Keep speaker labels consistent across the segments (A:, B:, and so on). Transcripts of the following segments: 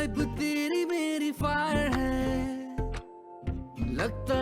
A: Vibe तेरी मेरी fire है, लगता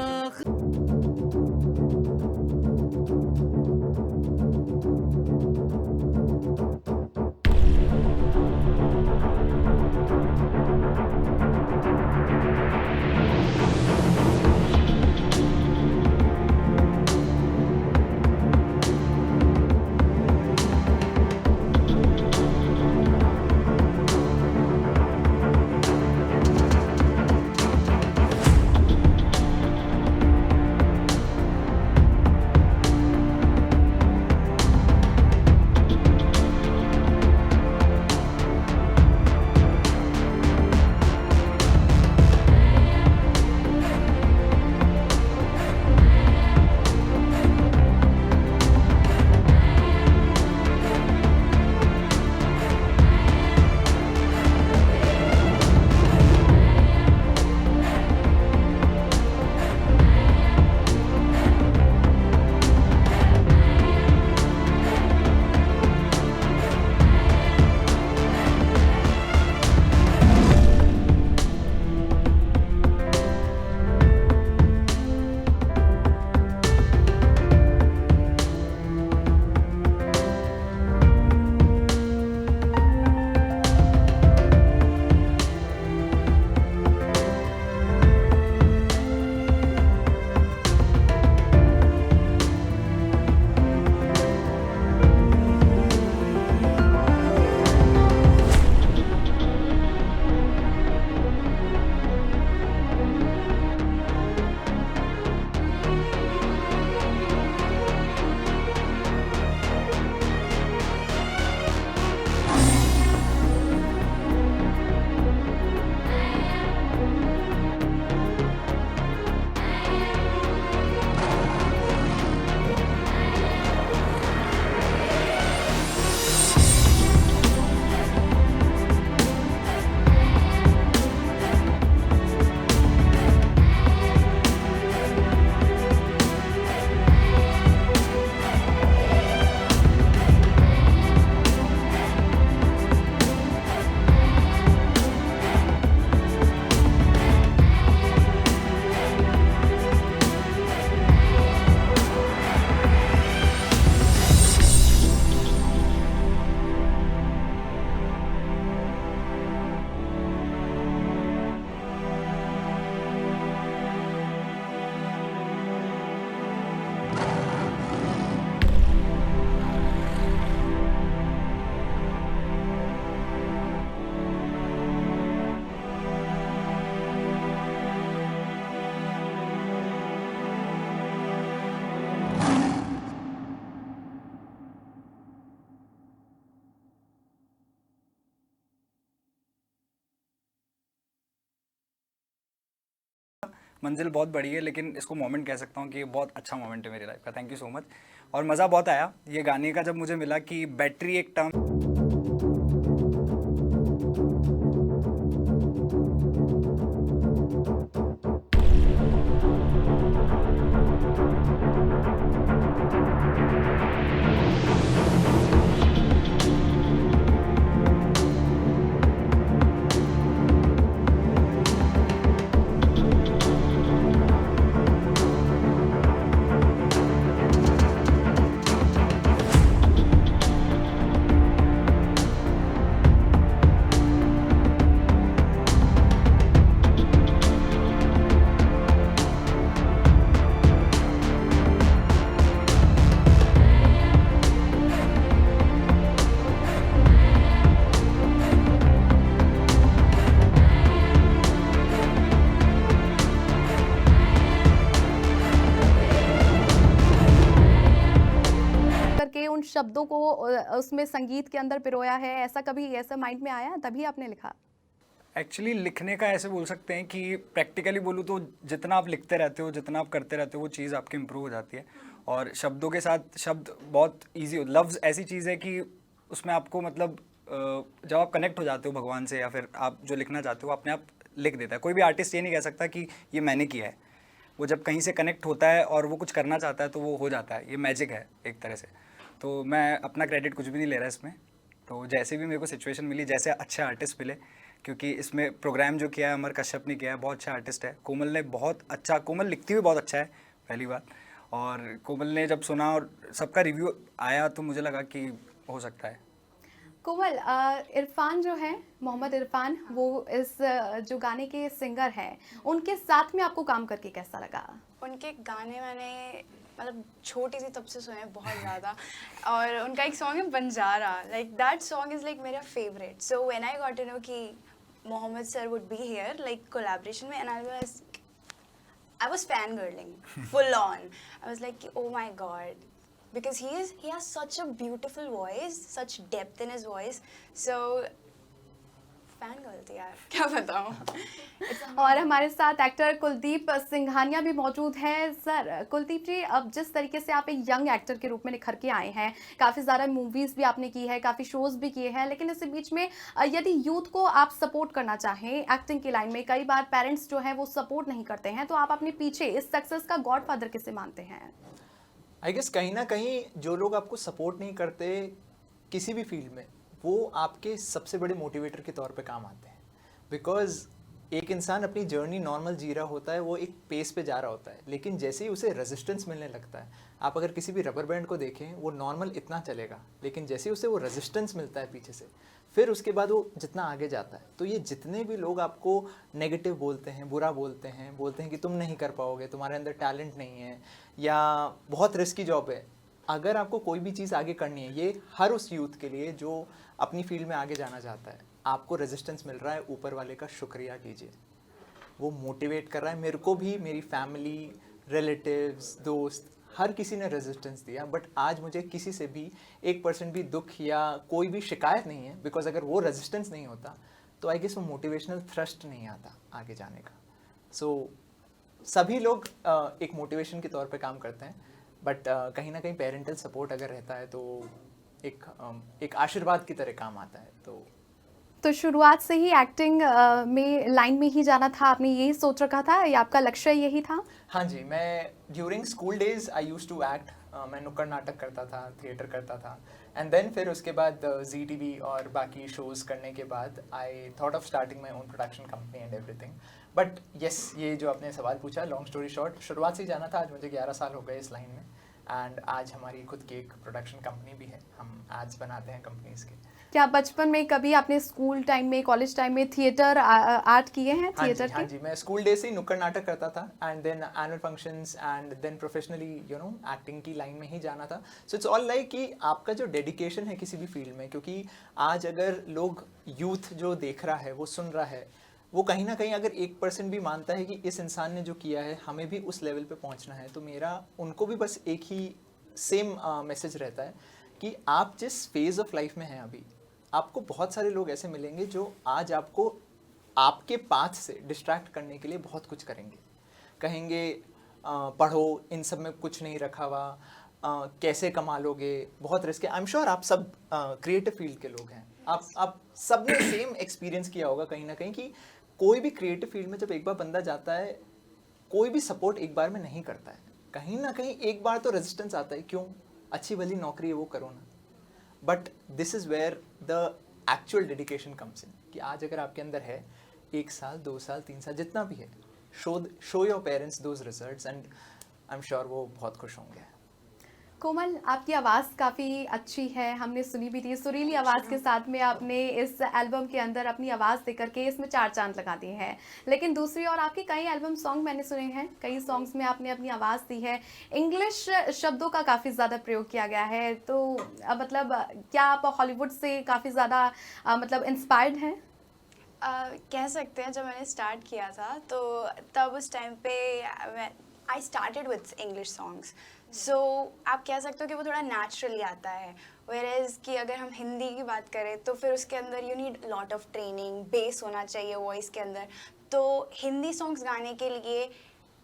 B: मंजिल बहुत बड़ी है, लेकिन इसको मोमेंट कह सकता हूँ कि ये बहुत अच्छा मोमेंट है मेरी लाइफ का। Thank you so much. और मज़ा बहुत आया ये गाने का जब मुझे मिला कि बैटरी एक टर्म
C: करके उन शब्दों को उसमें संगीत के अंदर पिरोया है, ऐसा कभी ऐसा माइंड में आया तभी आपने लिखा?
B: एक्चुअली लिखने का ऐसे बोल सकते हैं कि प्रैक्टिकली बोलूँ तो जितना आप लिखते रहते हो, जितना आप करते रहते हो, वो चीज़ आपकी इम्प्रूव हो जाती है। और शब्दों के साथ शब्द बहुत ईजी हो, लफ्ज़ ऐसी चीज़ है कि उसमें आपको मतलब जब आप कनेक्ट हो जाते हो भगवान से या फिर आप जो लिखना चाहते हो अपने आप लिख देता है। कोई भी आर्टिस्ट ये नहीं कह सकता कि ये मैंने किया है। वो जब कहीं से कनेक्ट होता है और वो कुछ करना चाहता है तो वो हो जाता है। ये मैजिक है एक तरह से। तो मैं अपना क्रेडिट कुछ भी नहीं ले रहा इसमें। तो जैसे भी मेरे को सिचुएशन मिली, जैसे अच्छे आर्टिस्ट मिले, क्योंकि इसमें प्रोग्राम जो किया है अमर कश्यप ने किया है, बहुत अच्छा आर्टिस्ट है। कोमल ने बहुत अच्छा, कोमल लिखती हुई बहुत अच्छा है पहली बात, और कोमल ने जब सुना और सबका रिव्यू आया तो मुझे लगा कि हो सकता है।
C: कोमल, इरफान जो है, मोहम्मद इरफान, वो इस जो गाने के सिंगर हैं, उनके साथ में आपको काम करके कैसा लगा?
D: उनके गाने मैंने मतलब छोटी सी तब से सुने बहुत ज़्यादा, और उनका एक सॉन्ग है Banjara, like that song is like मेरा favourite. So when I got to know कि Mohammed sir would be here like collaboration में, and I was fangirling full on. I was like, oh my god, because he has such a beautiful voice, such depth in his voice. So fangirl थी यार, क्या बताऊँ।
C: और हमारे साथ actor Kuldeep Singhania भी मौजूद हैं। सर कुलदीप जी, अब जिस तरीके से आप एक यंग एक्टर के रूप में निखर के आए हैं, काफ़ी ज़्यादा मूवीज़ भी आपने की है, काफ़ी शोज़ भी किए हैं, लेकिन इसी बीच में यदि यूथ को आप सपोर्ट करना चाहें एक्टिंग की लाइन में, कई बार पेरेंट्स जो हैं वो सपोर्ट नहीं करते हैं, तो आप अपने पीछे इस सक्सेस का गॉडफादर किसे मानते हैं?
E: आई गेस कहीं ना कहीं जो लोग आपको सपोर्ट नहीं करते किसी भी फील्ड में, वो आपके सबसे बड़े मोटिवेटर के तौर पे काम आते हैं। बिकॉज एक इंसान अपनी जर्नी नॉर्मल जी रहा होता है, वो एक पेस पे जा रहा होता है, लेकिन जैसे ही उसे रेजिस्टेंस मिलने लगता है, आप अगर किसी भी रबर बैंड को देखें, वो नॉर्मल इतना चलेगा, लेकिन जैसे ही उसे वो रेजिस्टेंस मिलता है पीछे से, फिर उसके बाद वो जितना आगे जाता है। तो ये जितने भी लोग आपको नेगेटिव बोलते हैं, बुरा बोलते हैं कि तुम नहीं कर पाओगे, तुम्हारे अंदर टैलेंट नहीं है, या बहुत रिस्की जॉब है, अगर आपको कोई भी चीज़ आगे करनी है, ये हर उस यूथ के लिए जो अपनी फील्ड में आगे जाना चाहता है, आपको रेजिस्टेंस मिल रहा है, ऊपर वाले का शुक्रिया कीजिए। वो मोटिवेट कर रहा है। मेरे को भी मेरी फैमिली, रिलेटिव्स, दोस्त, हर किसी ने रेजिस्टेंस दिया, बट आज मुझे किसी से भी 1% भी दुख या कोई भी शिकायत नहीं है, बिकॉज अगर वो रेजिस्टेंस नहीं होता तो आई गेस वो मोटिवेशनल थ्रस्ट नहीं आता आगे जाने का। सो सभी लोग एक मोटिवेशन के तौर पे काम करते हैं, बट कहीं ना कहीं पेरेंटल सपोर्ट अगर रहता है तो एक आशीर्वाद की तरह काम आता है।
C: तो शुरुआत से ही एक्टिंग में लाइन में ही जाना था, आपने यही सोच रखा था या आपका लक्ष्य यही था?
E: हाँ जी, मैं during school days I used to act. मैं नुक्कड़ नाटक करता था, थिएटर करता था, एंड देन फिर उसके बाद ZTV और बाकी शोज़ करने के बाद I thought of starting my own production company and everything. But yes, ये जो आपने सवाल पूछा, लॉन्ग स्टोरी शॉर्ट, शुरुआत से ही जाना था। आज मुझे 11 साल हो गए इस लाइन में, एंड आज हमारी खुद की एक प्रोडक्शन कंपनी भी है, हम एड्स बनाते हैं कंपनीज के।
C: क्या बचपन में कभी आपने स्कूल टाइम में, कॉलेज टाइम में थिएटर आर्ट किए हैं? थिएटर
E: हाँ जी, मैं स्कूल डे से ही नुक्कड़ नाटक करता था, and then annual functions, and then professionally acting की लाइन में ही जाना था। सो इट्स ऑल लाइक कि आपका जो डेडिकेशन है किसी भी फील्ड में, क्योंकि आज अगर लोग, यूथ जो देख रहा है, वो सुन रहा है, वो कहीं ना कहीं अगर 1% भी मानता है कि इस इंसान ने जो किया है हमें भी उस लेवल पे पहुंचना है, तो मेरा उनको भी बस एक ही सेम मैसेज रहता है कि आप जिस फेज़ ऑफ लाइफ में हैं अभी, आपको बहुत सारे लोग ऐसे मिलेंगे जो आज आपको आपके पाथ से डिस्ट्रैक्ट करने के लिए बहुत कुछ करेंगे, कहेंगे पढ़ो, इन सब में कुछ नहीं रखा हुआ, कैसे कमा लोगे, बहुत रिस्क है। आई एम श्योर आप सब क्रिएटिव फील्ड के लोग हैं, आप सब ने सेम एक्सपीरियंस किया होगा कहीं ना कहीं कि कोई भी क्रिएटिव फील्ड में जब एक बार बंदा जाता है, कोई भी सपोर्ट एक बार में नहीं करता है, कहीं ना कहीं एक बार तो रेजिस्टेंस आता है, क्यों, अच्छी भली नौकरी है वो करो ना। But this is where the actual dedication comes in, कि आज अगर आपके अंदर है 1 साल, 2 साल, 3 साल, जितना भी है, show your parents those results, and I am sure वो बहुत खुश होंगे।
C: कोमल, आपकी आवाज़ काफ़ी अच्छी है, हमने सुनी भी थी, सुरीली आवाज़ के साथ में आपने इस एल्बम के अंदर अपनी आवाज़ दे करके इसमें 4 चांद लगा दिए हैं। लेकिन दूसरी ओर आपके कई एल्बम सॉन्ग मैंने सुने हैं, कई सॉन्ग्स में आपने अपनी आवाज़ दी है, इंग्लिश शब्दों का काफ़ी ज़्यादा प्रयोग किया गया है, तो मतलब क्या आप हॉलीवुड से काफ़ी ज़्यादा मतलब इंस्पायर्ड हैं?
D: कह सकते हैं। जब मैंने स्टार्ट किया था तो तब उस टाइम पे I started with English songs, so आप कह सकते हो कि वो थोड़ा नेचुरली आता है। वेयरएज कि अगर हम हिंदी की बात करें तो फिर उसके अंदर you need lot of training, base होना चाहिए वॉइस के अंदर। तो हिंदी सॉन्ग्स गाने के लिए,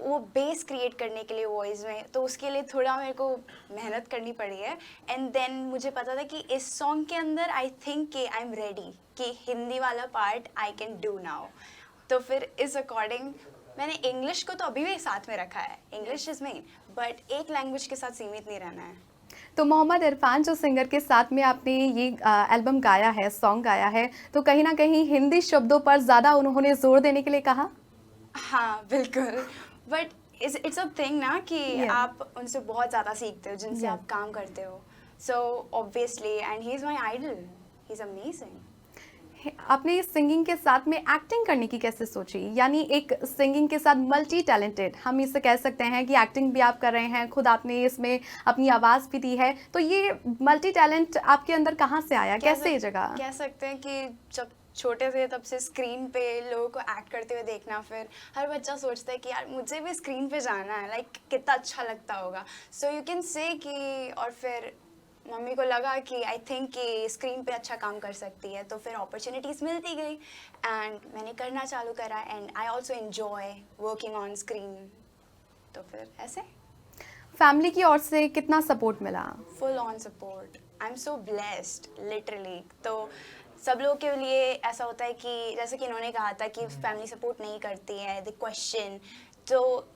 D: वो बेस क्रिएट करने के लिए वॉइस में, तो उसके लिए थोड़ा मेरे को मेहनत करनी पड़ी है। एंड देन मुझे पता था कि इस सॉन्ग के अंदर आई थिंक कि आई एम रेडी, कि हिंदी वाला part I can do now. तो फिर इस अकॉर्डिंग मैंने इंग्लिश को तो अभी भी साथ में रखा है, इंग्लिश इज़ मेन, बट एक लैंग्वेज के साथ सीमित नहीं रहना है।
C: तो मोहम्मद इरफान जो सिंगर के साथ में आपने ये एल्बम गाया है, सॉन्ग गाया है, तो कहीं ना कहीं हिंदी शब्दों पर ज़्यादा उन्होंने जोर देने के लिए कहा?
D: हाँ बिल्कुल, बट इट्स अ थिंग ना कि
C: Yeah.
D: आप उनसे बहुत ज़्यादा सीखते हो जिनसे
C: Yeah.
D: आप काम करते हो, so obviously and he is my idol, he is amazing.
C: आपने सिंगिंग के साथ में एक्टिंग करने की कैसे सोची? यानी एक सिंगिंग के साथ मल्टी टैलेंटेड, हम इसे कह सकते हैं कि एक्टिंग भी आप कर रहे हैं, खुद आपने इसमें अपनी आवाज़ भी दी है, तो ये मल्टी टैलेंट आपके अंदर कहाँ से आया, कैसे ये जगह?
D: कह सकते हैं कि जब छोटे थे तब से स्क्रीन पे लोगों को एक्ट करते हुए देखना, फिर हर बच्चा सोचता है कि यार मुझे भी स्क्रीन पे जाना है, लाइक कितना अच्छा लगता होगा, सो यू कैन से कि, और फिर मम्मी को लगा कि आई थिंक कि स्क्रीन पे अच्छा काम कर सकती है, तो फिर अपॉर्चुनिटीज़ मिलती गई एंड मैंने करना चालू करा and I also enjoy working on screen, तो फिर ऐसे
C: फैमिली की ओर से कितना सपोर्ट मिला?
D: Full on support, I am so blessed literally. तो सब लोगों के लिए ऐसा होता है कि जैसे कि इन्होंने कहा था कि फैमिली सपोर्ट नहीं करती है, द क्वेश्चन, तो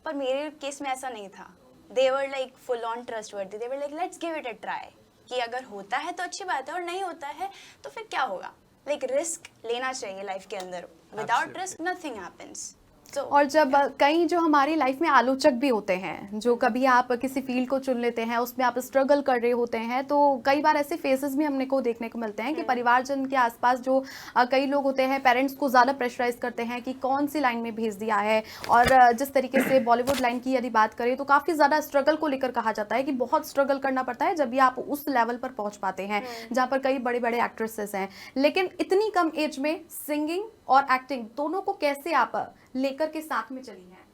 D: पर मेरे केस में ऐसा नहीं था, they were like full on trustworthy, they were like let's give it a try, कि अगर होता है तो अच्छी बात है और नहीं होता है तो फिर क्या होगा, लाइक रिस्क लेना चाहिए लाइफ के अंदर, विदाउट रिस्क नथिंग हैपेंस।
C: और जब कई जो हमारी लाइफ में आलोचक भी होते हैं, जो कभी आप किसी फील्ड को चुन लेते हैं, उसमें आप स्ट्रगल कर रहे होते हैं, तो कई बार ऐसे फेसेस भी हमने को देखने को मिलते हैं कि परिवारजन के आसपास जो कई लोग होते हैं, पेरेंट्स को ज़्यादा प्रेशराइज करते हैं कि कौन सी लाइन में भेज दिया है। और जिस तरीके से बॉलीवुड लाइन की यदि बात करें तो काफ़ी ज़्यादा स्ट्रगल को लेकर कहा जाता है कि बहुत स्ट्रगल करना पड़ता है जब भी आप उस लेवल पर पहुँच पाते हैं जहाँ पर कई बड़े बड़े एक्ट्रेसेस हैं। लेकिन इतनी कम एज में सिंगिंग और एक्टिंग दोनों को कैसे आप लेकर के साथ में चली हैं?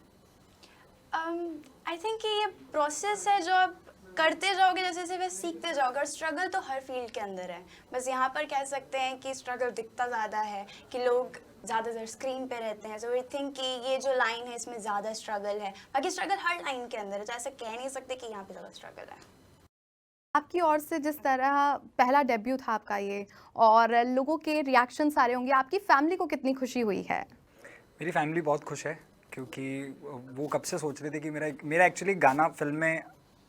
D: आई थिंक कि ये प्रोसेस है जो आप करते जाओगे, जैसे जैसे वैसे सीखते जाओगे, और स्ट्रगल तो हर फील्ड के अंदर है, बस यहाँ पर कह सकते हैं कि स्ट्रगल दिखता ज़्यादा है कि लोग ज़्यादातर स्क्रीन पे रहते हैं, सो वी थिंक कि ये जो लाइन है इसमें ज़्यादा स्ट्रगल है, बाकी स्ट्रगल हर लाइन के अंदर है, तो ऐसा कह नहीं सकते कि यहाँ पे ज़्यादा स्ट्रगल है।
C: आपकी ओर से जिस तरह पहला डेब्यू था आपका ये, और लोगों के रिएक्शंस आ रहे होंगे, आपकी फैमिली को कितनी खुशी हुई है?
B: मेरी फैमिली बहुत खुश है, क्योंकि वो कब से सोच रहे थे कि मेरा एक्चुअली गाना फिल्म में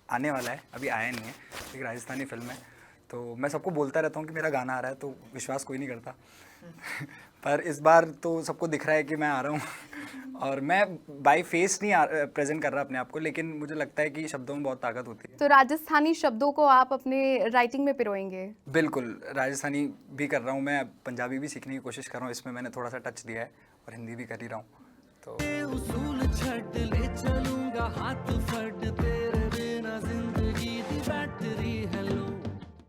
B: आने वाला है, अभी आया नहीं है, एक राजस्थानी फिल्म है, तो मैं सबको बोलता रहता हूँ कि मेरा गाना आ रहा है, तो विश्वास कोई नहीं करता पर इस बार तो सबको दिख रहा है कि मैं आ रहा हूँ और मैं बाय फेस नहीं प्रेजेंट कर रहा अपने आप को, लेकिन मुझे लगता है कि शब्दों में बहुत ताकत होती है।
C: तो राजस्थानी शब्दों को आप अपने राइटिंग में पिरोएंगे?
B: बिल्कुल, राजस्थानी भी कर रहा हूँ मैं, पंजाबी भी सीखने की कोशिश कर रहा हूँ, इसमें मैंने थोड़ा सा टच दिया है, और हिंदी भी कर ही रहा हूँ। तो
A: उसूल छड़ ले चलूंगा हाथ फट, तेरे बिना जिंदगी दी बैटरी है लो।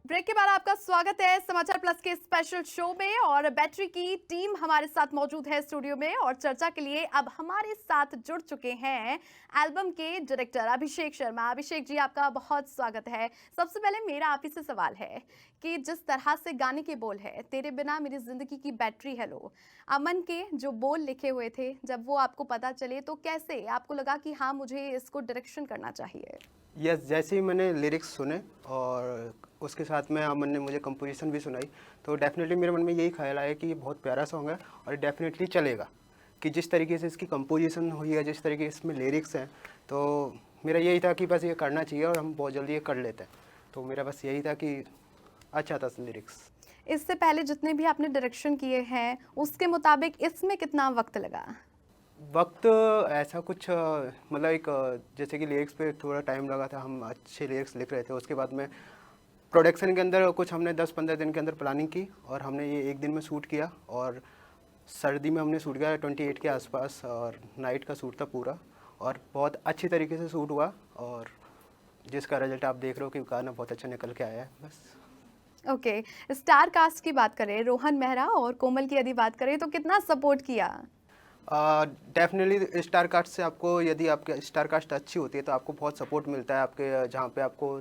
C: ब्रेक के बाद आपका स्वागत है समाचार प्लस के स्पेशल शो में, और बैटरी की टीम हमारे साथ मौजूद है स्टूडियो में, और चर्चा के लिए अब हमारे साथ जुड़ चुके हैं एल्बम के डायरेक्टर अभिषेक शर्मा। अभिषेक जी, आपका बहुत स्वागत है। सबसे पहले मेरा आप ही से सवाल है कि जिस तरह से गाने के बोल है, तेरे बिना मेरी जिंदगी की बैटरी है लो, अमन के जो बोल लिखे हुए थे, जब वो आपको पता चले तो कैसे आपको लगा कि हाँ मुझे इसको डायरेक्शन करना चाहिए?
F: यस, जैसे ही मैंने लिरिक्स सुने और उसके साथ में अमन ने मुझे कंपोजिशन भी सुनाई, तो डेफिनेटली मेरे मन में यही ख्याल आया कि ये बहुत प्यारा सॉन्ग है और डेफिनेटली चलेगा, कि जिस तरीके से इसकी कंपोजिशन हुई है, जिस तरीके से इसमें लिरिक्स हैं, तो मेरा यही था कि बस ये करना चाहिए और हम बहुत जल्दी ये कर लेते हैं। तो मेरा बस यही था कि अच्छा था लिरिक्स।
C: इससे पहले जितने भी आपने डायरेक्शन किए हैं उसके मुताबिक इसमें कितना वक्त लगा?
F: वक्त ऐसा कुछ मतलब एक जैसे कि लिरिक्स पे थोड़ा टाइम लगा था, हम अच्छे लिरिक्स लिख रहे थे, उसके बाद में प्रोडक्शन के अंदर कुछ हमने 10-15 दिन के अंदर प्लानिंग की और हमने ये एक दिन में शूट किया, और सर्दी में हमने शूट किया 28 के आसपास, और नाइट का शूट था पूरा, और बहुत अच्छी तरीके से शूट हुआ, और जिसका रिजल्ट आप देख रहे हो कि गाना बहुत अच्छा निकल के आया है। बस
C: ओके, स्टार कास्ट की बात करें, रोहन मेहरा और कोमल की यदि बात करें तो कितना सपोर्ट किया?
F: डेफिनेटली स्टार कास्ट से आपको, यदि आपके स्टार कास्ट अच्छी होती है तो आपको बहुत सपोर्ट मिलता है। आपके जहाँ पे आपको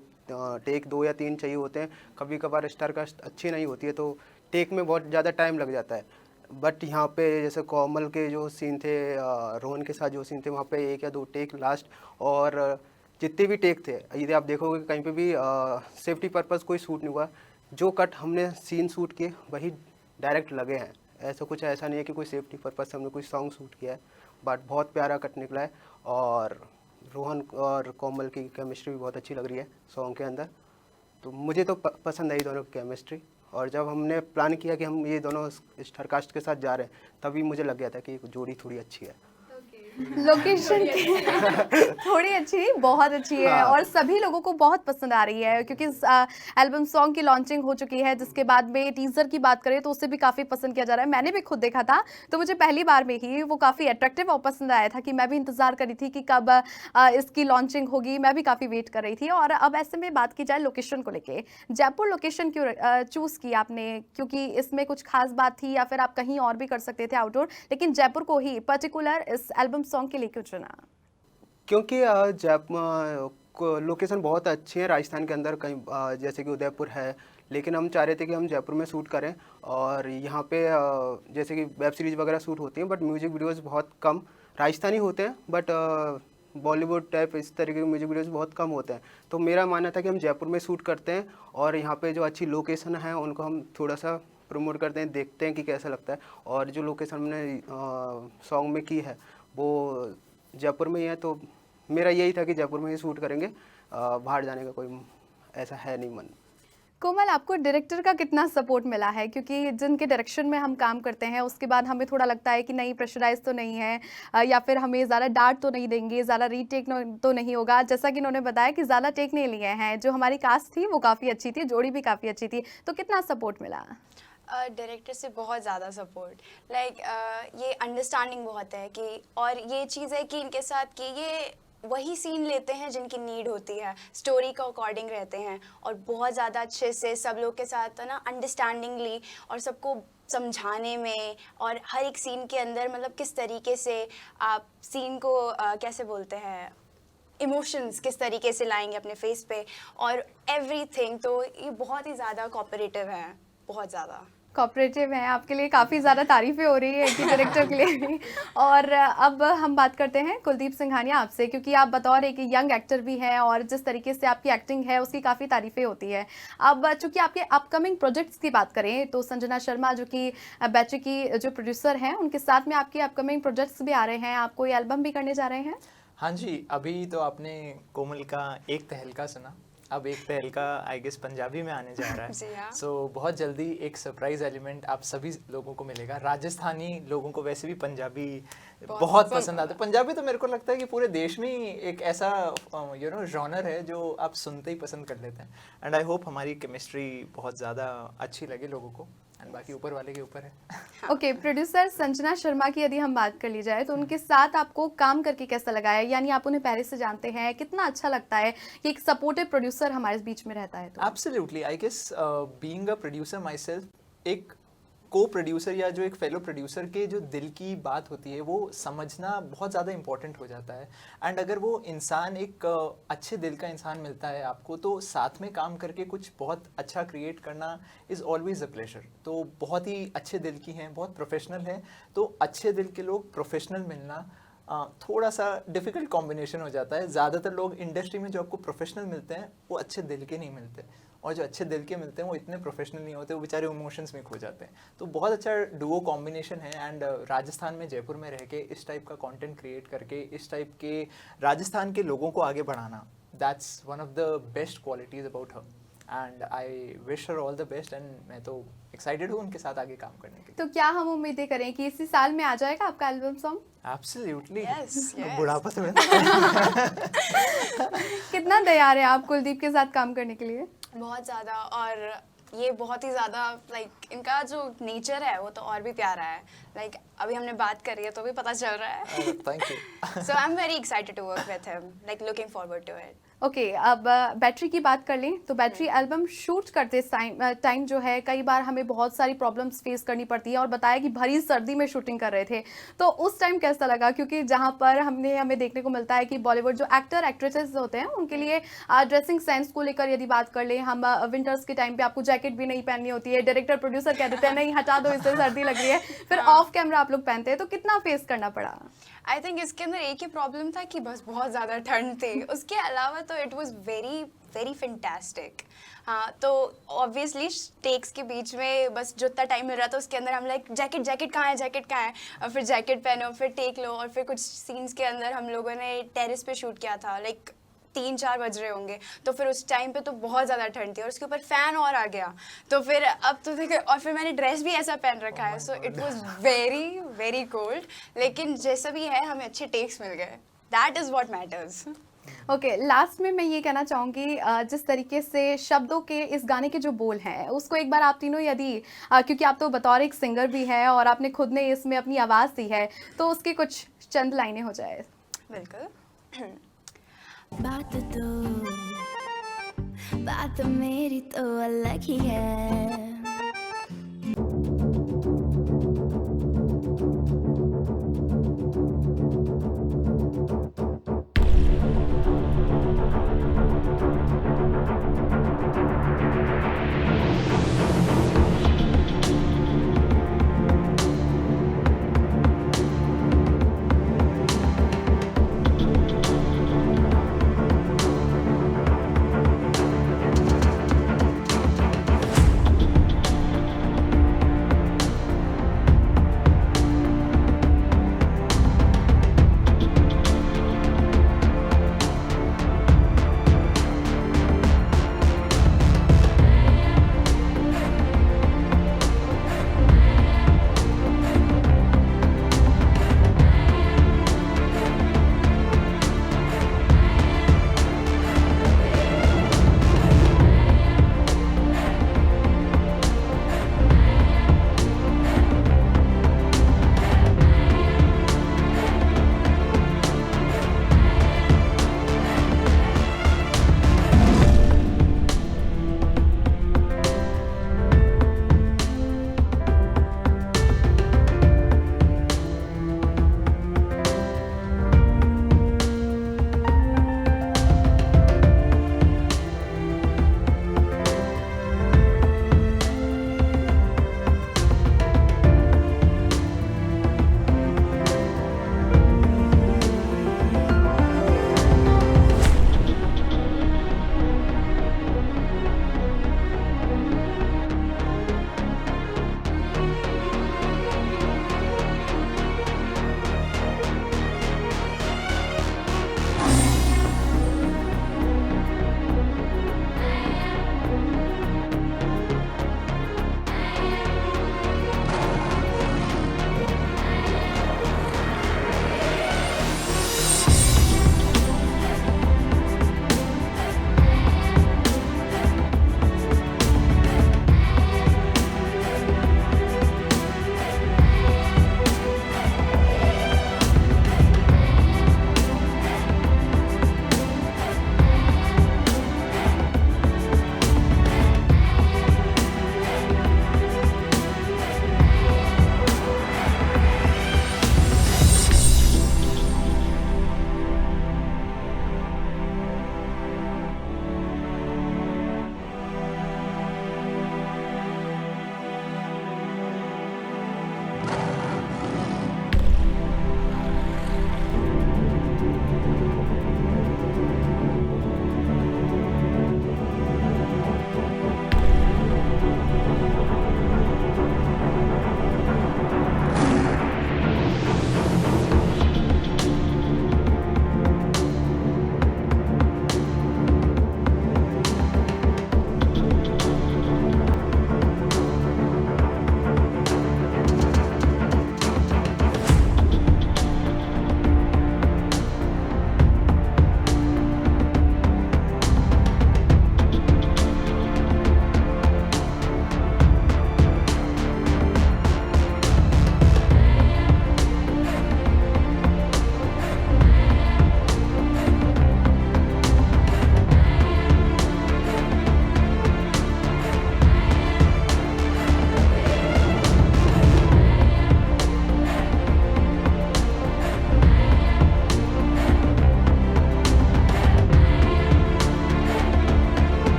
F: टेक 2 या 3 चाहिए होते हैं, कभी कभार स्टार कास्ट अच्छी नहीं होती है तो टेक में बहुत ज़्यादा टाइम लग जाता है। बट यहाँ पे जैसे कोमल के जो सीन थे, रोहन के साथ जो सीन थे, वहाँ पे 1 या 2 टेक लास्ट, और जितने भी टेक थे, यदि आप देखोगे कहीं पे भी सेफ्टी पर्पज़ कोई शूट नहीं हुआ, जो कट हमने सीन शूट किए वही डायरेक्ट लगे हैं। ऐसा नहीं है कि कोई सेफ्टी पर्पज़ से हमने कोई सॉन्ग शूट किया है, बट बहुत प्यारा कट निकला है और रोहन और कोमल की केमिस्ट्री भी बहुत अच्छी लग रही है सॉन्ग के अंदर। तो मुझे तो पसंद आई दोनों की केमिस्ट्री। और जब हमने प्लान किया कि हम ये दोनों स्टारकास्ट के साथ जा रहे हैं, तभी मुझे लग गया था कि जोड़ी थोड़ी अच्छी है।
C: लोकेशन थोड़ी अच्छी, बहुत अच्छी है और सभी लोगों को बहुत पसंद आ रही है, क्योंकि एल्बम सॉन्ग की लॉन्चिंग हो चुकी है, जिसके बाद में टीजर की बात करें तो उसे भी काफ़ी पसंद किया जा रहा है। मैंने भी खुद देखा था, तो मुझे पहली बार में ही वो काफ़ी अट्रैक्टिव और पसंद आया था कि मैं भी इंतज़ार कर रही थी कि कब इसकी लॉन्चिंग होगी। मैं भी काफ़ी वेट कर रही थी। और अब ऐसे में बात की जाए लोकेशन को लेके, जयपुर लोकेशन क्यों चूज़ की आपने? क्योंकि इसमें कुछ खास बात थी या फिर आप कहीं और भी कर सकते थे आउटडोर, लेकिन जयपुर को ही पर्टिकुलर इस एल्बम सॉन्ग के लिए क्यों चुना?
F: क्योंकि लोकेशन बहुत अच्छी है राजस्थान के अंदर, कहीं जैसे कि उदयपुर है, लेकिन हम चाह रहे थे कि हम जयपुर में शूट करें। और यहाँ पे जैसे कि वेब सीरीज़ वगैरह शूट होती हैं, बट म्यूज़िक वीडियोस बहुत कम राजस्थानी होते हैं, बट बॉलीवुड टाइप इस तरीके के म्यूज़िक वीडियोस बहुत कम होते हैं। तो मेरा मानना था कि हम जयपुर में शूट करते हैं और यहाँ पे जो अच्छी लोकेशन है उनको हम थोड़ा सा प्रमोट करते हैं, देखते हैं कि कैसा लगता है। और जो लोकेशन हमने सॉन्ग में की है वो जयपुर में ही है, तो मेरा यही था कि जयपुर में ही शूट करेंगे, बाहर जाने का कोई ऐसा है नहीं मन।
C: कोमल, आपको डायरेक्टर का कितना सपोर्ट मिला है? क्योंकि जिनके डायरेक्शन में हम काम करते हैं उसके बाद हमें थोड़ा लगता है कि नहीं, प्रेशराइज तो नहीं है, या फिर हमें ज़्यादा डांट तो नहीं देंगे, ज़्यादा रीटेक तो नहीं होगा। जैसा कि उन्होंने बताया कि ज़्यादा टेक नहीं लिए हैं, जो हमारी कास्ट थी वो काफ़ी अच्छी थी, जोड़ी भी काफ़ी अच्छी थी, तो कितना सपोर्ट मिला?
D: डायरेक्टर से बहुत ज़्यादा सपोर्ट, ये अंडरस्टैंडिंग बहुत है कि, और ये चीज़ है कि इनके साथ कि ये वही सीन लेते हैं जिनकी नीड होती है, स्टोरी के अकॉर्डिंग रहते हैं, और बहुत ज़्यादा अच्छे से सब लोग के साथ है ना अंडरस्टैंडिंगली, और सबको समझाने में, और हर एक सीन के अंदर मतलब किस तरीके से आप सीन को कैसे बोलते हैं, इमोशंस किस तरीके से लाएंगे अपने फेस पे, और एवरीथिंग। तो ये बहुत ही ज़्यादा कोऑपरेटिव है, बहुत ज़्यादा
C: कोऑपरेटिव हैं। आपके लिए काफ़ी ज़्यादा तारीफ़ें हो रही है कि डायरेक्टर के लिए भी। और अब हम बात करते हैं कुलदीप सिंघानिया आपसे, क्योंकि आप बतौर एक यंग एक्टर भी हैं और जिस तरीके से आपकी एक्टिंग है उसकी काफ़ी तारीफ़ें होती है। अब चूँकि आपके अपकमिंग प्रोजेक्ट्स की बात करें तो संजना शर्मा जो कि बैटरी की जो प्रोड्यूसर हैं, उनके साथ में आपके अपकमिंग प्रोजेक्ट्स भी आ रहे हैं, आप कोई एल्बम भी करने जा रहे हैं?
E: हाँ जी, अभी तो आपने कोमल का एक तहलका सुना, अब एक तहलका आई गेस पंजाबी में आने जा रहा है। सो बहुत जल्दी एक सरप्राइज एलिमेंट आप सभी लोगों को मिलेगा। राजस्थानी लोगों को वैसे भी पंजाबी बहुत पसंद आता है। पंजाबी तो मेरे को लगता है कि पूरे देश में ही एक ऐसा जॉनर है जो आप सुनते ही पसंद कर लेते हैं। एंड आई होप हमारी केमिस्ट्री बहुत ज़्यादा अच्छी लगे लोगों को, एंड बाकी ऊपर वाले के ऊपर है।
C: ओके, प्रोड्यूसर संजना शर्मा की यदि हम बात कर ली जाए तो उनके साथ आपको काम करके कैसा लगा है? यानी आप उन्हें पहले से जानते हैं, कितना अच्छा लगता है कि एक सपोर्टिव प्रोड्यूसर हमारे बीच में रहता है? तो
E: absolutely, I guess being a producer myself, एक को प्रोड्यूसर या जो एक फेलो प्रोड्यूसर के जो दिल की बात होती है वो समझना बहुत ज़्यादा इंपॉर्टेंट हो जाता है। एंड अगर वो इंसान एक अच्छे दिल का इंसान मिलता है आपको, तो साथ में काम करके कुछ बहुत अच्छा क्रिएट करना इज़ ऑलवेज अ प्लेजर। तो बहुत ही अच्छे दिल की हैं, बहुत प्रोफेशनल हैं, तो अच्छे दिल के लोग प्रोफेशनल मिलना थोड़ा सा डिफ़िकल्ट कॉम्बिनेशन हो जाता है। ज़्यादातर लोग इंडस्ट्री में जो आपको प्रोफेशनल मिलते हैं वो अच्छे दिल के नहीं मिलते, और जो अच्छे दिल के मिलते हैं वो इतने प्रोफेशनल नहीं होते, वो बेचारे इमोशंस में खो जाते हैं। तो बहुत अच्छा डुओ कॉम्बिनेशन है। एंड राजस्थान में, जयपुर में रह के इस टाइप का कंटेंट क्रिएट करके इस टाइप के राजस्थान के लोगों को आगे बढ़ाना, that's one of the best qualities about her, and I wish her all the best. And मैं तो एक्साइटेड हूँ उनके साथ आगे काम करने के लिए।
C: तो क्या हम उम्मीदें करें कि इसी साल में आ जाएगा आपका एल्बम सॉन्ग?
E: Absolutely,
D: Yes.
E: बुढ़ापा तो
C: कितना तैयार है आप कुलदीप के साथ काम करने के लिए?
D: बहुत ज़्यादा, और ये बहुत ही ज़्यादा इनका जो नेचर है वो तो और भी प्यारा है। अभी हमने बात करी है तो भी पता चल रहा है।
E: Thank you.
D: So I am very excited to work with him, looking forward to it.
C: Okay, अब बैटरी की बात कर लें तो बैटरी एल्बम शूट करते टाइम जो है कई बार हमें बहुत सारी प्रॉब्लम्स फेस करनी पड़ती है, और बताया कि भरी सर्दी में शूटिंग कर रहे थे, तो उस टाइम कैसा लगा? क्योंकि जहां पर हमें देखने को मिलता है कि बॉलीवुड जो एक्टर एक्ट्रेसेस होते हैं उनके लिए ड्रेसिंग सेंस को लेकर यदि बात कर लें, हम विंटर्स के टाइम पे आपको जैकेट भी नहीं पहननी होती है, डायरेक्टर प्रोड्यूसर कह देते हैं नहीं हटा दो, इससे सर्दी लग रही है, फिर ऑफ कैमरा आप लोग पहनते हैं, तो कितना फेस करना पड़ा?
D: आई थिंक इसके अंदर एक ही प्रॉब्लम था कि बस बहुत ज़्यादा ठंड थी, उसके अलावा तो it was very very fantastic. हाँ, तो ऑब्वियसली टेक्स के बीच में बस जितना टाइम मिल रहा था उसके अंदर हम लाइक जैकेट कहाँ है, जैकेट कहाँ है, और फिर जैकेट पहनो, फिर टेक लो, और फिर कुछ सीन्स के अंदर हम लोगों ने टेरेस पे शूट किया था, लाइक 3-4 बज रहे होंगे, तो फिर उस टाइम पे तो बहुत ज़्यादा ठंड थी और उसके ऊपर फ़ैन और आ गया, तो फिर अब तो देखिए, और फिर मैंने ड्रेस भी ऐसा पहन रखा है, so it was very very cold, लेकिन जैसा भी है हमें अच्छे टेक्स मिल गए, that is what matters.
C: Okay, last में मैं ये कहना चाहूँगी, जिस तरीके से शब्दों के इस गाने के जो बोल हैं उसको एक बार आप तीनों यदि क्योंकि आप तो बतौर एक सिंगर भी हैं और आपने खुद ने इसमें अपनी आवाज़ दी है, तो उसकी कुछ चंद लाइनें हो जाए।
D: बिल्कुल।
G: बात मेरी तो अलग ही है।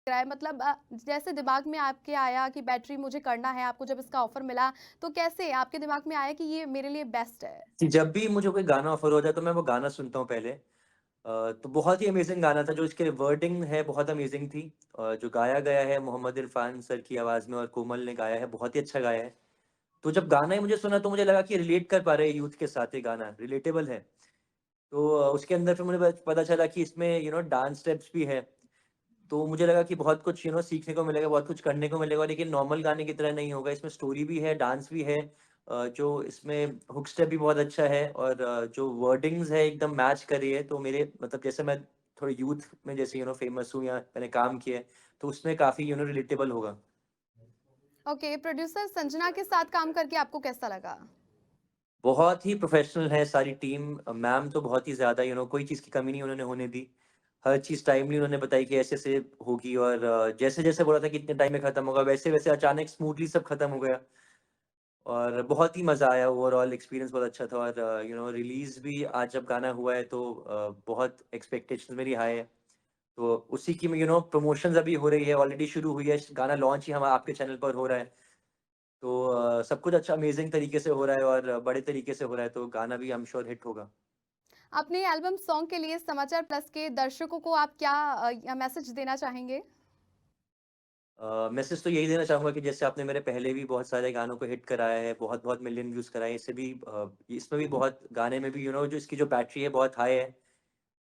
C: लगता है, मतलब जैसे दिमाग में आपके आया कि बैटरी मुझे करना है, आपको जब इसका ऑफर मिला तो कैसे आपके दिमाग में आया कि ये मेरे लिए बेस्ट है?
H: कि जब भी मुझे कोई गाना ऑफर हो जाए तो मैं वो गाना सुनता हूँ पहले। तो बहुत ही अमेजिंग गाना था, जो इसके वर्डिंग है बहुत अमेजिंग थी। जो गाया गया है मोहम्मद इरफान सर की आवाज़ में और कोमल ने गाया है, बहुत ही अच्छा गाया है। तो जब गाना ही मुझे सुना तो मुझे लगा कि रिलेट कर पा रहे हैं यूथ के साथ, ये गाना रिलेटेबल है। तो उसके अंदर फिर मुझे पता चला कि इसमें डांस स्टेप्स भी है। तो मुझे लगा कि बहुत कुछ सीखने को मिलेगा, बहुत कुछ करने को मिलेगा, लेकिन नॉर्मल गाने की तरह नहीं होगा। इसमें स्टोरी भी है, डांस भी है, जो इसमें हुक स्टेप भी बहुत अच्छा है, और जो वर्डिंग्स है एकदम मैच कर रही है। तो मेरे मतलब जैसे मैं थोड़े यूथ में जैसे फेमस हूँ या मैंने काम किया है, तो उसमें काफ़ी रिलेटेबल होगा।
C: ओके, प्रोड्यूसर संजना के साथ काम करके आपको कैसा लगा?
H: बहुत ही प्रोफेशनल है सारी टीम। मैम तो बहुत ही ज़्यादा कोई चीज़ की कमी नहीं उन्होंने होने दी। हर चीज़ टाइमली उन्होंने बताई कि ऐसे-ऐसे होगी, और जैसे-जैसे बोला था कि इतने टाइम में खत्म होगा, वैसे-वैसे अचानक स्मूथली सब खत्म हो गया। और बहुत ही मज़ा आया, ओवरऑल एक्सपीरियंस बहुत अच्छा था। और रिलीज़ भी आज जब गाना हुआ है तो बहुत एक्सपेक्टेशंस मेरी हाई है। तो उसी की प्रमोशंस अभी हो रही है, ऑलरेडी शुरू हुई है। गाना लॉन्च ही हम आपके चैनल पर हो रहा है। तो सब कुछ अच्छा अमेज़िंग तरीके से हो रहा है और बड़े तरीके से हो रहा है, तो गाना भी आई एम श्योर हिट होगा।
C: अपने एल्बम सॉन्ग के लिए समाचार प्लस के दर्शकों को आप क्या मैसेज देना चाहेंगे?
H: मैसेज तो यही देना चाहूँगा कि जैसे आपने मेरे पहले भी बहुत सारे गानों को हिट कराया है, बहुत-बहुत मिलियन व्यूज़ कराए हैं, इससे भी इसमें भी बहुत गाने में भी जो इसकी जो बैटरी है बहुत हाई है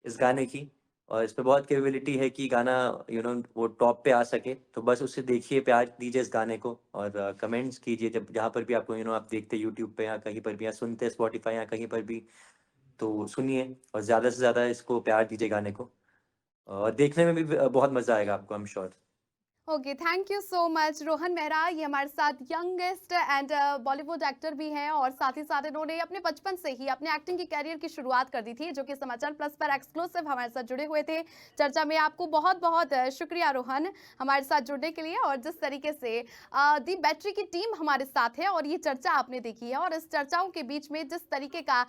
H: इस गाने की, और इसमें बहुत कैपेबिलिटी है कि गाना वो टॉप पे आ सके। तो बस उसे देखिए, प्यार दीजिए इस गाने को, और कमेंट्स कीजिए जब जहाँ पर भी आपको आप देखते हैं यूट्यूब पे या कहीं पर भी, या सुनते हैं स्पॉटिफ़ाई या कहीं पर भी, तो सुनिए और ज़्यादा से ज़्यादा इसको प्यार दीजिए गाने को। और देखने में भी बहुत मज़ा आएगा आपको, I am sure.
C: Okay, thank you so much. Rohan Mehra ये हमारे साथ यंगेस्ट एंड बॉलीवुड एक्टर भी हैं, और साथ ही साथ इन्होंने अपने बचपन से ही अपने एक्टिंग की कैरियर की शुरुआत कर दी थी, जो कि समाचार प्लस पर एक्सक्लूसिव हमारे साथ जुड़े हुए थे चर्चा में। आपको बहुत बहुत शुक्रिया रोहन हमारे साथ जुड़ने के लिए, और जिस तरीके से दी बैटरी की टीम हमारे साथ है और ये चर्चा आपने देखी है, और इस चर्चाओं के बीच में जिस तरीके का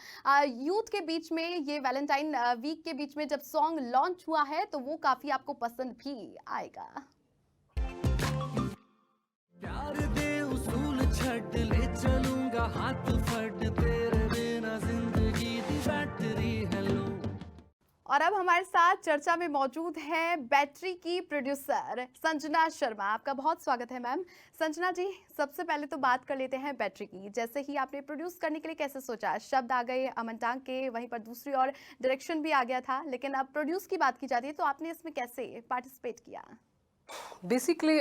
C: यूथ के बीच में ये वैलेंटाइन वीक के बीच में जब सॉन्ग लॉन्च हुआ है, तो वो काफ़ी आपको पसंद भी आएगा।
A: प्यार दे उसूल छड़ ले चलूंगा हाथ फड़ तेरे बिना जिंदगी दी बैटरी है लो।
C: और अब हमारे साथ चर्चा में मौजूद है बैटरी की प्रोड्यूसर संजना शर्मा। आपका बहुत स्वागत है मैम। संजना जी, सबसे पहले तो बात कर लेते हैं बैटरी की। जैसे ही आपने प्रोड्यूस करने के लिए कैसे सोचा? शब्द आ गए अमन टांग के, वहीं पर दूसरी और डायरेक्शन भी आ गया था, लेकिन अब प्रोड्यूस की बात की जाती है तो आपने इसमें कैसे पार्टिसिपेट किया?
I: बेसिकली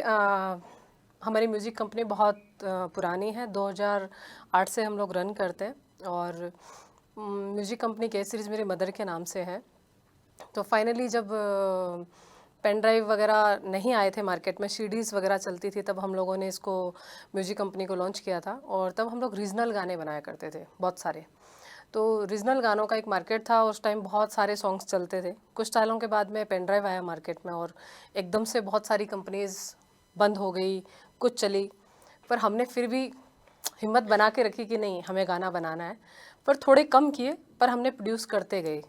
I: हमारी म्यूज़िक कंपनी बहुत पुरानी है, 2008 से हम लोग रन करते हैं, और म्यूज़िक कंपनी के सीरीज़ मेरे मदर के नाम से है। तो फाइनली जब पेन ड्राइव वगैरह नहीं आए थे मार्केट में, सीडीज़ वगैरह चलती थी, तब हम लोगों ने इसको म्यूज़िक कंपनी को लॉन्च किया था। और तब हम लोग रीजनल गाने बनाया करते थे बहुत सारे। तो रीजनल गानों का एक मार्केट था, उस टाइम बहुत सारे सॉन्ग्स चलते थे। कुछ सालों के बाद में पेन ड्राइव आया मार्केट में, और एकदम से बहुत सारी कंपनीज़ बंद हो गई, कुछ चली, पर हमने फिर भी हिम्मत बना के रखी कि नहीं, हमें गाना बनाना है। पर थोड़े कम किए, पर हमने प्रोड्यूस करते गए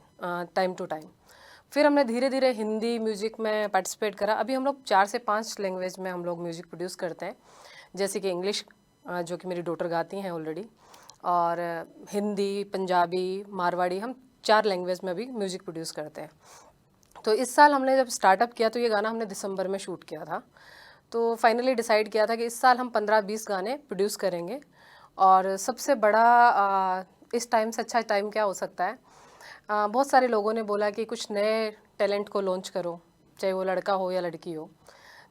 I: टाइम टू टाइम। फिर हमने धीरे धीरे हिंदी म्यूज़िक में पार्टिसिपेट करा। अभी हम लोग 4 से 5 लैंग्वेज में हम लोग म्यूज़िक प्रोड्यूस करते हैं, जैसे कि इंग्लिश, जो कि मेरी डॉटर गाती हैं ऑलरेडी, और हिंदी, पंजाबी, मारवाड़ी, हम 4 लैंग्वेज में भी म्यूज़िक प्रोड्यूस करते हैं। तो इस साल हमने जब स्टार्टअप किया तो ये गाना हमने दिसंबर में शूट किया था। तो फाइनली डिसाइड किया था कि इस साल हम 15-20 गाने प्रोड्यूस करेंगे। और सबसे बड़ा इस टाइम से अच्छा टाइम क्या हो सकता है? बहुत सारे लोगों ने बोला कि कुछ नए टैलेंट को लॉन्च करो, चाहे वो लड़का हो या लड़की हो।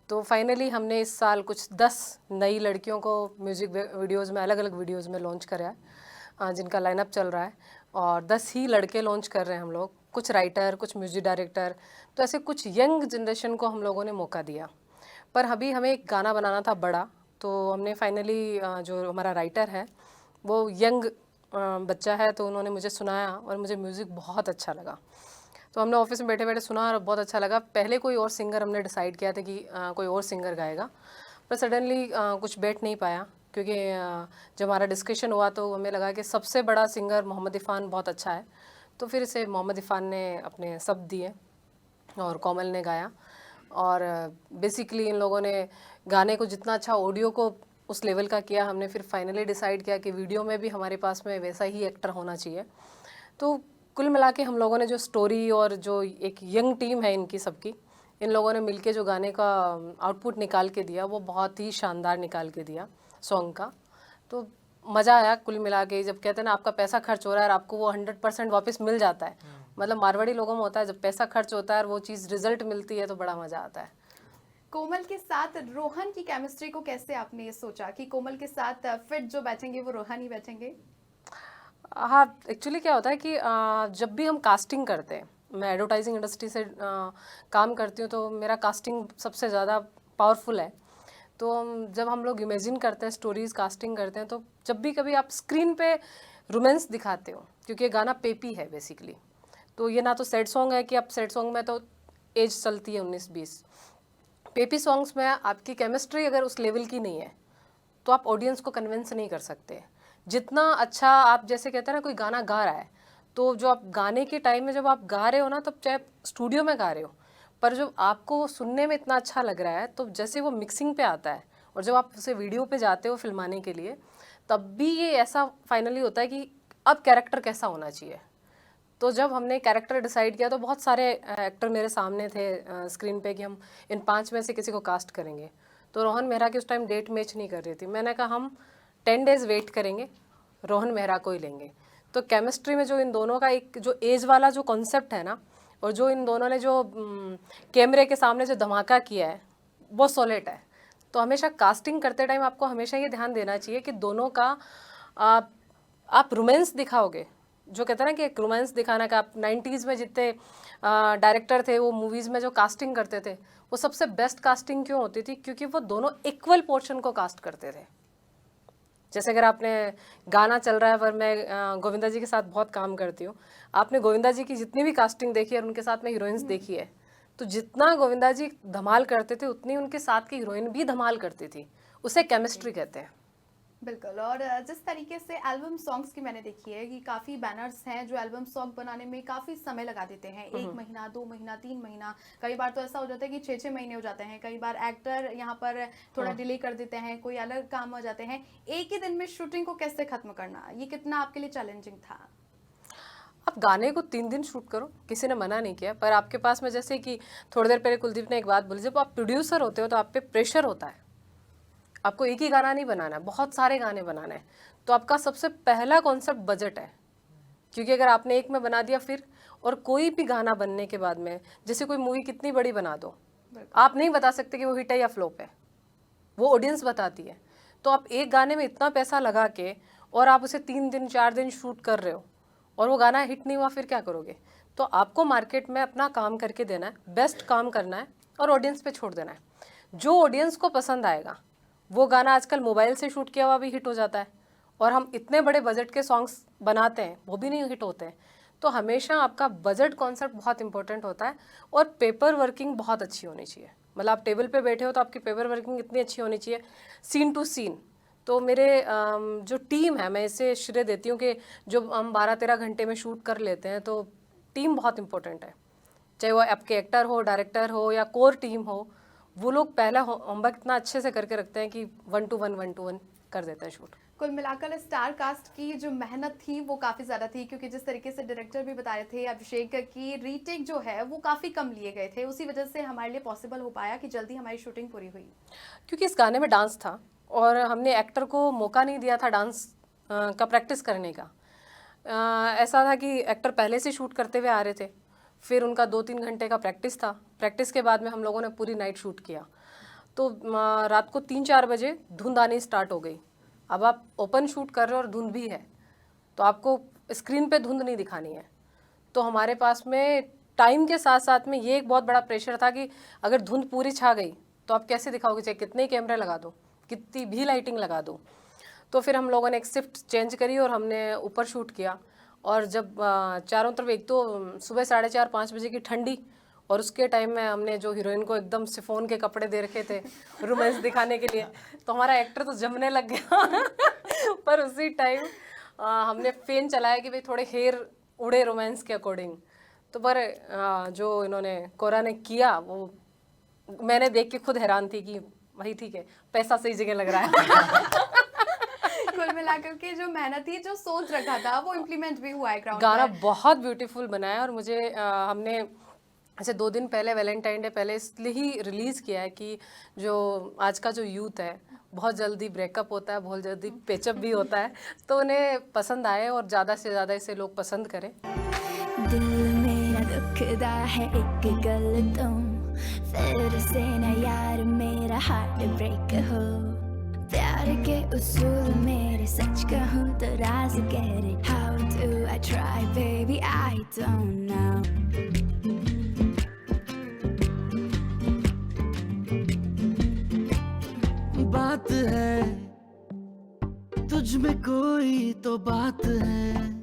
I: तो फाइनली हमने इस साल कुछ 10 नई लड़कियों को म्यूज़िक वीडियोज़ में, अलग अलग वीडियोज़ में लॉन्च करा है, जिनका लाइनअप चल रहा है। और 10 ही लड़के लॉन्च कर रहे हैं हम लोग, कुछ राइटर, कुछ म्यूज़िक डायरेक्टर। तो ऐसे कुछ यंग जनरेशन को हम लोगों ने मौका दिया। पर अभी हमें एक गाना बनाना था बड़ा, तो हमने फाइनली जो हमारा राइटर है वो यंग बच्चा है, तो उन्होंने मुझे सुनाया और मुझे म्यूज़िक बहुत अच्छा लगा। तो हमने ऑफिस में बैठे बैठे सुना और बहुत अच्छा लगा। पहले कोई और सिंगर हमने डिसाइड किया था कि कोई और सिंगर गाएगा, पर सडनली कुछ बैठ नहीं पाया, क्योंकि जब हमारा डिस्कशन हुआ तो हमें लगा कि सबसे बड़ा सिंगर मोहम्मद इरफान बहुत अच्छा है। तो फिर इसे मोहम्मद इरफान ने अपने शब्द दिए और कोमल ने गाया, और बेसिकली इन लोगों ने गाने को जितना अच्छा ऑडियो को उस लेवल का किया, हमने फिर फाइनली डिसाइड किया कि वीडियो में भी हमारे पास में वैसा ही एक्टर होना चाहिए। तो कुल मिला के हम लोगों ने जो स्टोरी और जो एक यंग टीम है इनकी सबकी, इन लोगों ने मिलके जो गाने का आउटपुट निकाल के दिया वो बहुत ही शानदार निकाल के दिया सॉन्ग का। तो मज़ा आया कुल मिला के। जब कहते हैं ना आपका पैसा खर्च हो रहा है और आपको वो 100% वापस मिल जाता है, मतलब मारवाड़ी लोगों में होता है जब पैसा खर्च होता है और वो चीज़ रिजल्ट मिलती है तो बड़ा मज़ा आता है।
C: कोमल के साथ रोहन की केमिस्ट्री को कैसे आपने सोचा कि कोमल के साथ फिट जो बैठेंगे वो रोहन ही बैठेंगे?
I: हाँ, एक्चुअली क्या होता है कि जब भी हम कास्टिंग करते हैं, मैं एडवर्टाइजिंग इंडस्ट्री से काम करती हूँ तो मेरा कास्टिंग सबसे ज़्यादा पावरफुल है। तो जब हम लोग इमेजिन करते हैं स्टोरीज, कास्टिंग करते हैं, तो जब भी कभी आप स्क्रीन पे रोमांस दिखाते हो, क्योंकि ये गाना पेपी है बेसिकली, तो ये ना तो सैड सॉन्ग है कि आप सैड सॉन्ग में तो एज चलती है 19-20, पेपी सॉन्ग्स में आपकी केमिस्ट्री अगर उस लेवल की नहीं है तो आप ऑडियंस को कन्विंस नहीं कर सकते। जितना अच्छा आप, जैसे कहते हैं ना कोई गाना गा रहा है, तो जो आप गाने के टाइम में जब आप गा रहे हो ना, तब चाहे स्टूडियो में गा रहे हो, पर जब आपको सुनने में इतना अच्छा लग रहा है तो जैसे वो मिक्सिंग पे आता है और जब आप उसे वीडियो पे जाते हो फिल्माने के लिए, तब भी ये ऐसा फाइनली होता है कि अब कैरेक्टर कैसा होना चाहिए। तो जब हमने कैरेक्टर डिसाइड किया तो बहुत सारे एक्टर मेरे सामने थे स्क्रीन पे कि हम इन 5 में से किसी को कास्ट करेंगे। तो रोहन मेहरा की उस टाइम डेट मैच नहीं कर रही थी। मैंने कहा हम 10 डेज़ वेट करेंगे, रोहन मेहरा को ही लेंगे। तो केमिस्ट्री में जो इन दोनों का एक जो एज वाला जो कॉन्सेप्ट है ना, और जो इन दोनों ने जो कैमरे के सामने जो धमाका किया है वो सॉलिड है। तो हमेशा कास्टिंग करते टाइम आपको हमेशा ये ध्यान देना चाहिए कि दोनों का आप रोमांस दिखाओगे, जो कहते हैं ना कि एक रोमांस दिखाना का, आप 90s में जितने डायरेक्टर थे वो मूवीज़ में जो कास्टिंग करते थे वो सबसे बेस्ट कास्टिंग क्यों होती थी, क्योंकि वो दोनों इक्वल पोर्शन को कास्ट करते थे। जैसे अगर आपने गाना चल रहा है, पर मैं गोविंदा जी के साथ बहुत काम करती हूँ, आपने गोविंदा जी की जितनी भी कास्टिंग देखी है और उनके साथ में हीरोइंस देखी है, तो जितना गोविंदा जी धमाल करते थे उतनी उनके साथ की हीरोइन भी धमाल करती थी। उसे केमिस्ट्री कहते हैं।
C: बिल्कुल। और जिस तरीके से एल्बम सॉन्ग्स की मैंने देखी है कि काफ़ी बैनर्स हैं जो एल्बम सॉन्ग बनाने में काफ़ी समय लगा देते हैं, 1 महीना, 2 महीना, 3 महीना, कई बार तो ऐसा हो जाता है कि 6-6 महीने हो जाते हैं। कई बार एक्टर यहाँ पर थोड़ा डिले कर देते हैं, कोई अलग काम हो जाते हैं। एक ही दिन में शूटिंग को कैसे खत्म करना, ये कितना आपके लिए चैलेंजिंग था?
I: आप गाने को 3 दिन शूट करो, किसी ने मना नहीं किया, पर आपके पास में, जैसे कि थोड़ी देर पहले कुलदीप ने एक बात बोली, जब आप प्रोड्यूसर होते हो तो आप पे प्रेशर होता है, आपको एक ही गाना नहीं बनाना है, बहुत सारे गाने बनाने हैं। तो आपका सबसे पहला कॉन्सेप्ट बजट है, क्योंकि अगर आपने एक में बना दिया फिर, और कोई भी गाना बनने के बाद में, जैसे कोई मूवी कितनी बड़ी बना दो, आप नहीं बता सकते कि वो हिट है या फ्लॉप है, वो ऑडियंस बताती है। तो आप एक गाने में इतना पैसा लगा के और आप उसे 3 दिन 4 दिन शूट कर रहे हो और वो गाना हिट नहीं हुआ, फिर क्या करोगे? तो आपको मार्केट में अपना काम करके देना है, बेस्ट काम करना है और ऑडियंस पे छोड़ देना है। जो ऑडियंस को पसंद आएगा वो गाना, आजकल मोबाइल से शूट किया हुआ भी हिट हो जाता है, और हम इतने बड़े बजट के सॉन्ग्स बनाते हैं वो भी नहीं हिट होते हैं। तो हमेशा आपका बजट कॉन्सेप्ट बहुत इंपॉर्टेंट होता है, और पेपर वर्किंग बहुत अच्छी होनी चाहिए। मतलब आप टेबल पे बैठे हो तो आपकी पेपर वर्किंग इतनी अच्छी होनी चाहिए, सीन टू सीन। तो मेरे जो टीम है, मैं इसे श्रेय देती हूँ कि जो हम 12-13 घंटे में शूट कर लेते हैं, तो टीम बहुत इंपॉर्टेंट है। चाहे वो आपके एक्टर हो, डायरेक्टर हो या कोर टीम हो, वो लोग पहला होमवर्क इतना अच्छे से करके रखते हैं कि 1 to 1 कर देते हैं शूट।
C: कुल मिलाकर स्टार कास्ट की जो मेहनत थी वो काफ़ी ज़्यादा थी, क्योंकि जिस तरीके से डायरेक्टर भी बता रहे थे अभिषेक की रीटेक जो है वो काफ़ी कम लिए गए थे, उसी वजह से हमारे लिए पॉसिबल हो पाया कि जल्दी हमारी शूटिंग पूरी हुई।
I: क्योंकि इस गाने में डांस था और हमने एक्टर को मौका नहीं दिया था डांस का प्रैक्टिस करने का। ऐसा था कि एक्टर पहले से शूट करते हुए आ रहे थे, फिर उनका 2-3 घंटे का प्रैक्टिस था। प्रैक्टिस के बाद में हम लोगों ने पूरी नाइट शूट किया, तो रात को 3-4 बजे धुंध आनी स्टार्ट हो गई। अब आप ओपन शूट कर रहे हो और धुंध भी है, तो आपको स्क्रीन पे धुंध नहीं दिखानी है। तो हमारे पास में टाइम के साथ साथ में ये एक बहुत बड़ा प्रेशर था कि अगर धुंध पूरी छा गई तो आप कैसे दिखाओगे, चाहे कितने कैमरे लगा दो, कितनी भी लाइटिंग लगा दो। तो फिर हम लोगों ने एक शिफ्ट चेंज करी और हमने ऊपर शूट किया। और जब चारों तरफ, एक तो सुबह 4:30-5 बजे की ठंडी, और उसके टाइम में हमने जो हीरोइन को एकदम सिफोन के कपड़े दे रखे थे रोमांस दिखाने के लिए, तो हमारा एक्टर तो जमने लग गया पर उसी टाइम हमने फैन चलाया कि भाई थोड़े हेयर उड़े रोमांस के अकॉर्डिंग। तो पर जो इन्होंने कोरा ने किया वो मैंने देख के खुद हैरान थी कि वही ठीक है, पैसा सही जगह लग रहा है।
C: कुल मिलाकर के जो मेहनत थी, जो सोच रखा था, वो इम्प्लीमेंट भी हुआ है ग्राउंड
I: गाना
C: पर।
I: बहुत ब्यूटीफुल बना है और मुझे हमने ऐसे 2 दिन पहले वैलेंटाइन डे पहले इसलिए ही रिलीज़ किया है कि जो आज का जो यूथ है बहुत जल्दी ब्रेकअप होता है, बहुत जल्दी पेचअप भी होता है, तो उन्हें पसंद आए और ज़्यादा से ज़्यादा इसे लोग पसंद करें।
G: दिल मेरा दुखदा है एक गल तो, फिर से ना यार मेरा हार्ट ब्रेक हो। प्यार के उसूल मेरे सच कहूँ तो राज गहरे, how do I try baby I don't know.
A: बात है तुझ में कोई तो बात है।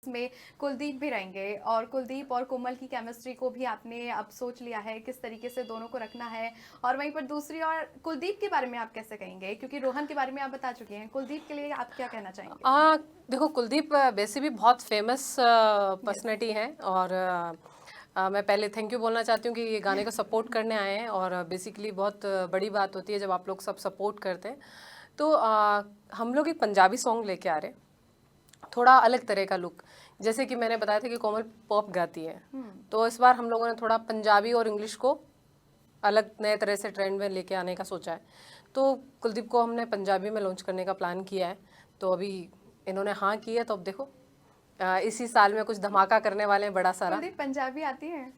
C: में कुलदीप भी रहेंगे और कुलदीप और कोमल की केमिस्ट्री को भी आपने अब सोच लिया है किस तरीके से दोनों को रखना है। और वहीं पर दूसरी और कुलदीप के बारे में आप कैसे कहेंगे, क्योंकि रोहन के बारे में आप बता चुके हैं, कुलदीप के लिए आप क्या कहना चाहेंगे?
I: देखो कुलदीप वैसे भी बहुत फेमस पर्सनैलिटी है और मैं पहले थैंक यू बोलना चाहती हूँ कि ये गाने को सपोर्ट करने आए हैं और बेसिकली बहुत बड़ी बात होती है जब आप लोग सब सपोर्ट करते हैं। तो हम लोग एक पंजाबी सॉन्ग लेके आ रहे हैं, थोड़ा अलग तरह का लुक। जैसे कि मैंने बताया था कि कोमल पॉप गाती है, तो इस बार हम लोगों ने थोड़ा पंजाबी और इंग्लिश को अलग नए तरह से ट्रेंड में लेके आने का सोचा है। तो कुलदीप को हमने पंजाबी में लॉन्च करने का प्लान किया है, तो अभी इन्होंने हाँ की है, तो अब देखो इसी साल में कुछ धमाका करने वाले हैं बड़ा सारा।
C: कुलदीप पंजाबी आती है?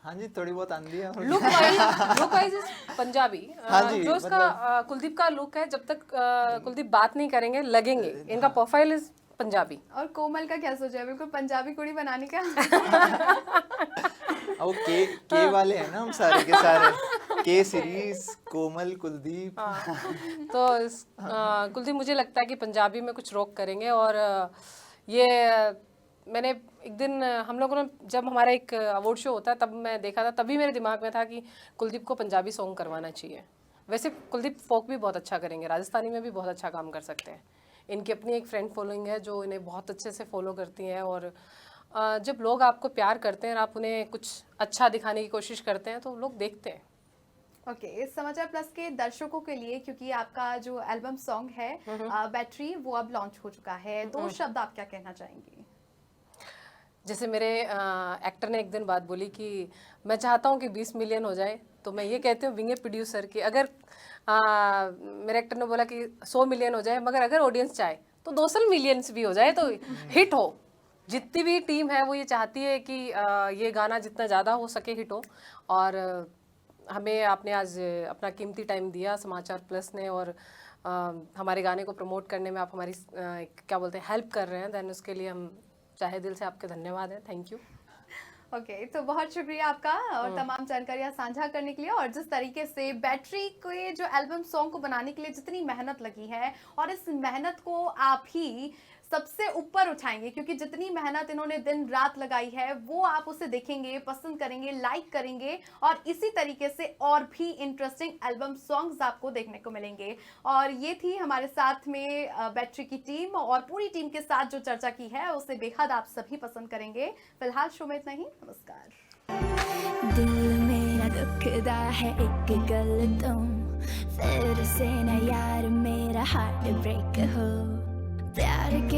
E: हाँ जी, थोड़ी बहुत आंधी है।
I: Look wise Punjabi.
E: हाँ जी,
I: जो उसका कुलदीप का लुक है, जब तक कुलदीप बात नहीं करेंगे लगेंगे, इनका प्रोफाइल इज पंजाबी।
C: और कोमल का क्या सोचा है, बिल्कुल पंजाबी कुड़ी बनाने का?
E: अब के वाले हैं ना हम सारे के सारे, के सीरीज, कोमल, कुलदीप।
I: तो कुलदीप मुझे लगता है कि पंजाबी में कुछ रॉक करेंगे। और ये मैंने एक दिन हम लोगों ने, जब हमारा एक अवार्ड शो होता है तब मैं देखा था, तभी मेरे दिमाग में था कि कुलदीप को पंजाबी सॉन्ग करवाना चाहिए। वैसे कुलदीप फोक भी बहुत अच्छा करेंगे, राजस्थानी में भी बहुत अच्छा काम कर सकते हैं। इनकी अपनी एक फ्रेंड फॉलोइंग है जो इन्हें बहुत अच्छे से फॉलो करती है। और जब लोग आपको प्यार करते हैं और आप उन्हें कुछ अच्छा दिखाने की कोशिश करते हैं तो लोग देखते हैं।
C: ओके, समाचार प्लस के दर्शकों के लिए, क्योंकि आपका जो एल्बम सॉन्ग है बैटरी, वो अब लॉन्च हो चुका है, 2 शब्द आप क्या कहना चाहेंगे?
I: जैसे मेरे एक्टर ने एक दिन बात बोली कि मैं चाहता हूँ कि 20 मिलियन हो जाए, तो मैं ये कहती हूँ विंग ए प्रोड्यूसर की, अगर मेरे एक्टर ने बोला कि 100 मिलियन हो जाए, मगर अगर ऑडियंस चाहे तो 200 मिलियंस भी हो जाए तो हिट हो। जितनी भी टीम है वो ये चाहती है कि ये गाना जितना ज़्यादा हो सके हिट हो। और हमें आपने आज अपना कीमती टाइम दिया समाचार प्लस ने, और हमारे गाने को प्रमोट करने में आप हमारी क्या बोलते हैं हेल्प कर रहे हैं, देन उसके लिए हम चाहे दिल से आपके धन्यवाद है। Thank you.
C: ओके, तो बहुत शुक्रिया आपका और तमाम जानकारियां साझा करने के लिए। और जिस तरीके से बैटरी के जो एल्बम सॉन्ग को बनाने के लिए जितनी मेहनत लगी है, और इस मेहनत को आप ही सबसे ऊपर उठाएंगे, क्योंकि जितनी मेहनत इन्होंने दिन रात लगाई है वो आप उसे देखेंगे, पसंद करेंगे, लाइक करेंगे, और इसी तरीके से और भी इंटरेस्टिंग एल्बम सॉन्ग्स आपको देखने को मिलेंगे। और ये थी हमारे साथ में बैटरी की टीम, और पूरी टीम के साथ जो चर्चा की है उसे बेहद आप सभी पसंद करेंगे। फिलहाल शो में इतना ही, नमस्कार।
G: दिल मेरा दुखदा है एक गल तुम, फिर से ना यार मेरा हार्ट ब्रेक हो, प्यार के